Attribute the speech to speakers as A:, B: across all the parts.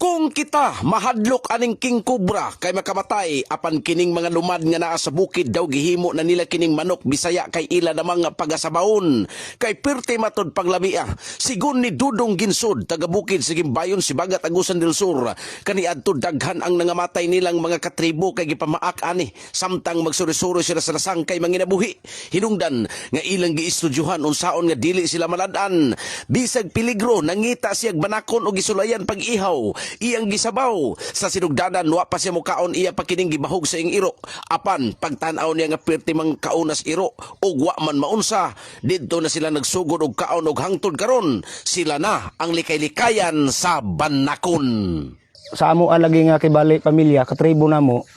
A: Kung kita mahadlok aning king cobra kay makamatay apan kining mga lumad nga naa sa bukid daw gihimo na nila kining manok Bisaya kay ila na mga pagasabawon kay pirte matod paglamia sigon ni Dudong Ginsod taga bukid sa Gimbayon Sibagat Agusan del Sur kaniadto daghan ang nangamatay nilang mga katribo kay gipamaak ani samtang magsuri-suri sila sa lasang kay manginabuhi hinungdan nga ilang giistudyuhan unsaon nga dili sila malad-an bisag peligro nangita siyag banakon og gisulayan pag-ihaw iyang gisabaw sa sinugdanan wa pa siya mukaon iya pakining gibahog sa ing iro apan pagtan-aw niya nga perti mang kaunas iro ug wa man maunsa didto na sila nagsugod og kaon og hangtod karon sila na ang likay-likayan sa banakon.
B: Sa amo alagi nga kibali pamilya katribo namo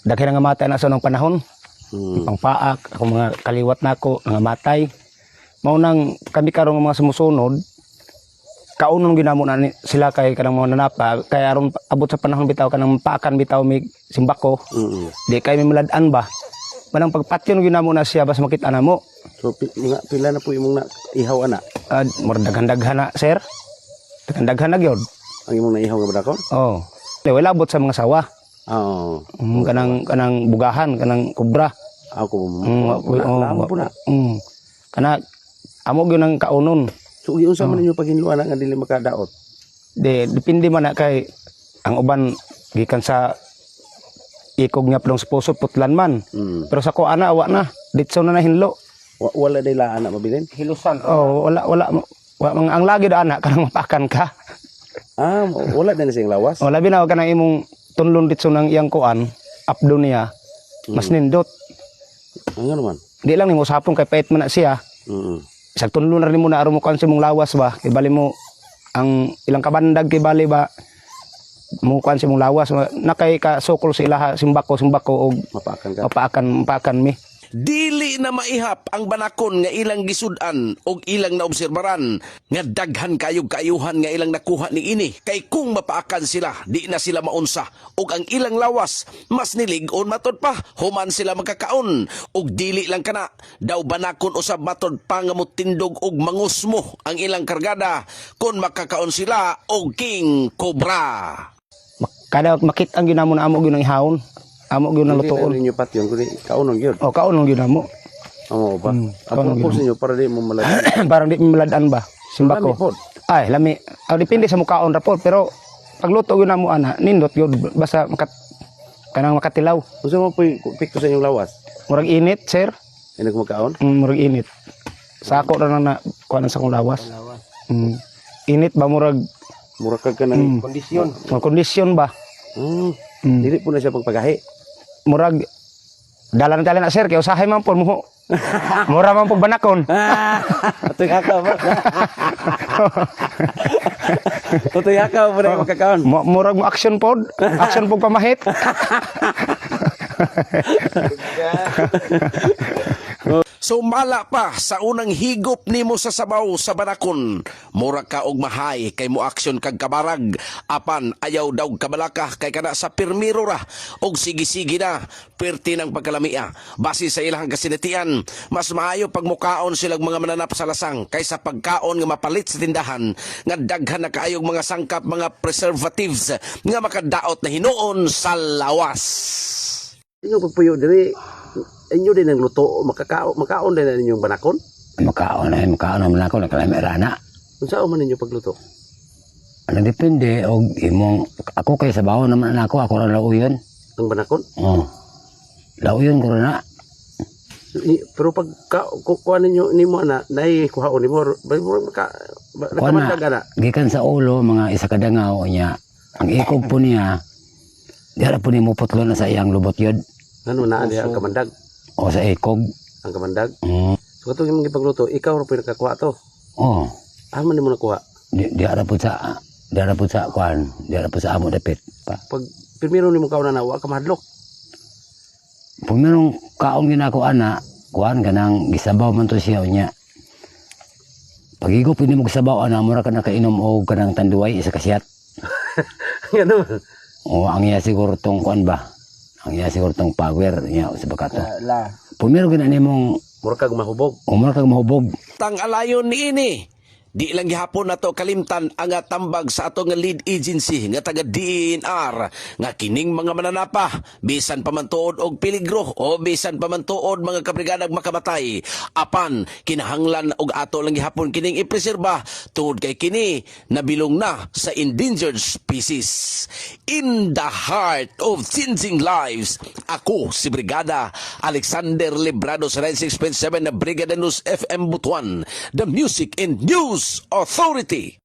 B: daghan nga matay na sa nang panahon. Pangpaak ako mga kaliwat nako nga matay. Mao nang kami karon nga mga sumusunod kaunon ginamo na sila kay kanang mga nanapa kay aron abot sa panahon bitaw kanang paakan bitaw mig simbako. Di kay mimulad-an ba. Manang pagpatyon ginamo na siya bas makita namo.
C: So pila na po imong na ihaw ana?
B: Daghan-daghan na sir. Daghan-daghan na gyud.
C: Ang imong naihaw nga badakon?
B: Oh. Wala abot sa mga sawa.
C: Oo.
B: Kanang bugahan, kanang kubra.
C: Ako lamo po na.
B: Kana amo gyud ang kaunon.
C: So unsa man ninyo paghinluan nga dili makadaot?
B: Depende man na kay ang uban gikan sa ikog nga plong sa puso putlan man. Pero sa ko ana awa na ditso na hinlo.
C: Wala day laan na mabilin?
B: Hilusan. Oh, wala ang lagi da ana kanang mapakan ka.
C: Wala din sing lawas.
B: Oh, labi na kanang imong tunlon ditso nang iyang kuan updo niya. Mas nindot.
C: Ang naman.
B: Di lang nimo sapong kay pait man na siya. Isang tunlo na rin mo na aron mo kan si mong lawas ba kay bali mo ang ilang kabandag kay bali ba mo kan si mong lawas nakay ka sukol sa ilaha simbako og mapaakan mi.
A: Dili na maihap ang banakon nga ilang gisudan og ilang naobserbaran nga daghan kayog kaayuhan nga ilang nakuha ni ini kay kung mapaakan sila di na sila maunsa og ang ilang lawas mas nilig-on matod pa human sila magkakaon og dili lang kana daw banakon usab matod pa nga motindog og mangusmo ang ilang kargada kung makakaon sila og king cobra.
B: Kada makit ang ginamo na amo gyud ang ihawon. Amo gyud nang lutoon.
C: Hindi ninyo patyon kundi kaunon gyud.
B: Oh, kaunon gyud namo.
C: Amo ba? Ako po ninyo para di mo malad.
B: Parang di malad-an ba? Simbako. Ay, lami. Depende sa mukaon ra pod pero pagluto gyud namo ana, nindot gyud basta kanang makatilaw.
C: Unsa mo poy pikto sa inyong lawas?
B: Murag init, sir.
C: Ay nagmakaon?
B: Murag init. Sako ra na kuan sa kong lawas. Init ba murag
C: kag kanang
B: kondisyon. Kondisyon ba?
C: Dili po na siya pagpagahi.
B: Murag dalan na sir kay usahay man po mo. Mura man po banakon.
C: Atoy hakaw ba? Atoy hakaw mo na makakaon.
B: Murag mo action pod. Action po pamahit.
A: Sumala pa sa unang higop nimo sa sabaw sa banakon. Mura ka og mahay kay mo aksyon kag kabarag. Apan ayaw daw kabalaka kay kana sa pirmiro ra og sige-sige na perti ng pagkalamia. Base sa ilang kasinatian, mas maayo pag mukaon silang mga mananap sa lasang kaysa pagkaon nga mapalit sa tindahan nga daghan na kaayog mga sangkap mga preservatives nga makadaot na hinuon sa lawas.
C: Inyo pagpuyo diri inyo din ang luto makaon din na ninyong banakon?
D: Makaon naman ako nakalami rana.
C: Unsa man ninyo pagluto?
D: Ano depende og imong ako kay sabaw naman ako ra lauyon.
C: Ang banakon?
D: Lauyon ko na.
C: Pero pag kuha ninyo nimo na nay kuhaon nimo nakamandag ana.
D: Gikan sa ulo mga isa ka dangaw niya. Ang ikog po niya diara po nimo putlo na sa iyang lubot yun.
C: Ano na diha ang kamandag?
D: O sa ikog.
C: Ang kamandag? So katong imong gipagluto, ikaw ra po nakakuha to. Man nimo nakuha?
D: Diara po sa kwan, diara po sa amo dapit.
C: Pag primero nimo kaon na wa ka mahadlok.
D: Pag merong kaon ginako ana, kwan kanang gisabaw man to siya niya. Pag igop ini mo gisabaw ana, mura ka nakainom og kanang tanduay isa kasiyat.
C: Ngano?
D: Ang iya siguro tong kwan ba? Ang iya siguro tong power niya sa bakato. Pumiro gina nimong
C: mura kag mahubog.
D: Mura kag mahubog.
A: Tang alayon ni ini Di lang gihapon nato kalimtan ang tambag sa ato nga lead agency nga taga DENR nga kining mga mananapa bisan pa man tuod og peligro o bisan pa man tuod mga kabrigadang makamatay apan kinahanglan og ato lang gihapon kining ipreserba tuod kay kini nabilong na sa endangered species. In the heart of changing lives, ako si Brigada Alexander Librado sa 96.7 na Brigada News FM Butuan, the Music and News Authority.